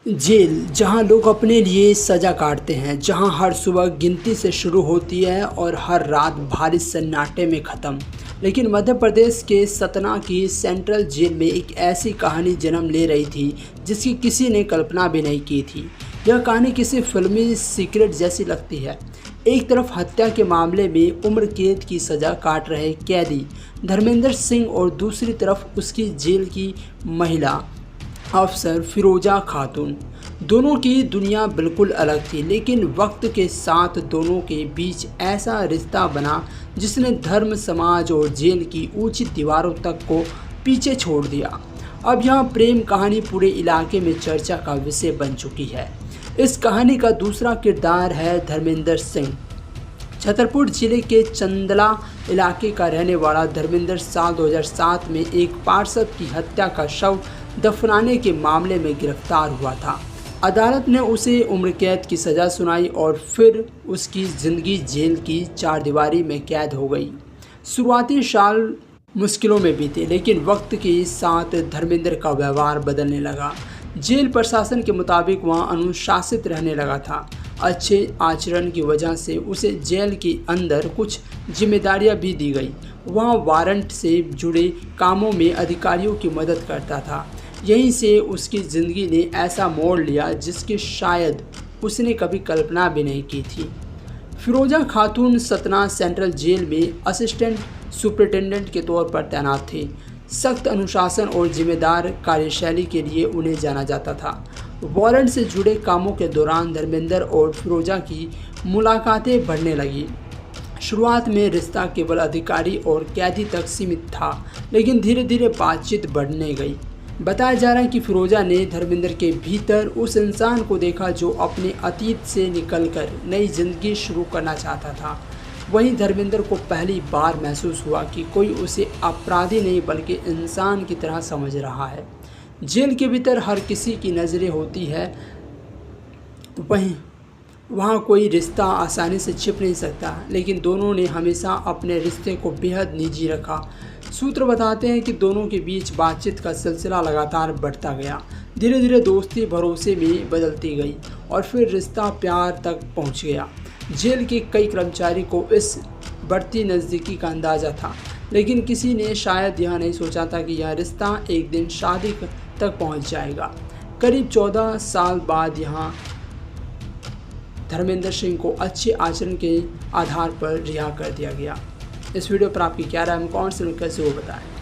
Jail, जहां लोग अपने लिए सज़ा काटते हैं, जहां हर सुबह गिनती से शुरू होती है और हर रात भारी सन्नाटे में ख़त्म। लेकिन मध्य प्रदेश के सतना की सेंट्रल जेल में एक ऐसी कहानी जन्म ले रही थी जिसकी किसी ने कल्पना भी नहीं की थी। यह कहानी किसी फिल्मी सीक्रेट जैसी लगती है। एक तरफ हत्या के मामले में उम्र कैद की सज़ा काट रहे कैदी धर्मेंद्र सिंह और दूसरी तरफ उसकी जेल की महिला अफसर फिरोजा खातून। दोनों की दुनिया बिल्कुल अलग थी, लेकिन वक्त के साथ दोनों के बीच ऐसा रिश्ता बना जिसने धर्म, समाज और जेल की ऊंची दीवारों तक को पीछे छोड़ दिया। अब यह प्रेम कहानी पूरे इलाके में चर्चा का विषय बन चुकी है। इस कहानी का दूसरा किरदार है धर्मेंद्र सिंह। छतरपुर जिले के चंदला इलाके का रहने वाला धर्मेंद्र साल 2007 में एक पार्षद की हत्या का शव दफनाने के मामले में गिरफ्तार हुआ था। अदालत ने उसे उम्र कैद की सज़ा सुनाई और फिर उसकी ज़िंदगी जेल की चारदीवारी में कैद हो गई। शुरुआती साल मुश्किलों में बीते, लेकिन वक्त के साथ धर्मेंद्र का व्यवहार बदलने लगा। जेल प्रशासन के मुताबिक वहाँ अनुशासित रहने लगा था। अच्छे आचरण की वजह से उसे जेल के अंदर कुछ जिम्मेदारियां भी दी गई। वहाँ वारंट से जुड़े कामों में अधिकारियों की मदद करता था। यहीं से उसकी ज़िंदगी ने ऐसा मोड़ लिया जिसकी शायद उसने कभी कल्पना भी नहीं की थी। फिरोजा खातून सतना सेंट्रल जेल में असिस्टेंट सुपरिटेंडेंट के तौर पर तैनात थी। सख्त अनुशासन और जिम्मेदार कार्यशैली के लिए उन्हें जाना जाता था। वारंट से जुड़े कामों के दौरान धर्मेंद्र और फिरोजा की मुलाकातें बढ़ने लगी। शुरुआत में रिश्ता केवल अधिकारी और कैदी तक सीमित था, लेकिन धीरे धीरे बातचीत बढ़ने गई। बताया जा रहा है कि फिरोजा ने धर्मेंद्र के भीतर उस इंसान को देखा जो अपने अतीत से निकलकर नई जिंदगी शुरू करना चाहता था। वहीं धर्मेंद्र को पहली बार महसूस हुआ कि कोई उसे अपराधी नहीं बल्कि इंसान की तरह समझ रहा है। जेल के भीतर हर किसी की नज़रें होती है, वहीं वहाँ कोई रिश्ता आसानी से छिप नहीं सकता, लेकिन दोनों ने हमेशा अपने रिश्ते को बेहद निजी रखा। सूत्र बताते हैं कि दोनों के बीच बातचीत का सिलसिला लगातार बढ़ता गया। धीरे धीरे दोस्ती भरोसे में बदलती गई और फिर रिश्ता प्यार तक पहुँच गया। जेल के कई कर्मचारी को इस बढ़ती नज़दीकी का अंदाज़ा था, लेकिन किसी ने शायद यह नहीं सोचा था कि यह रिश्ता एक दिन शादी तक पहुंच जाएगा। करीब 14 साल बाद यहाँ धर्मेंद्र सिंह को अच्छे आचरण के आधार पर रिहा कर दिया गया। इस वीडियो पर आपकी क्या राय है, कमेंट्स में कैसे वो बताएं।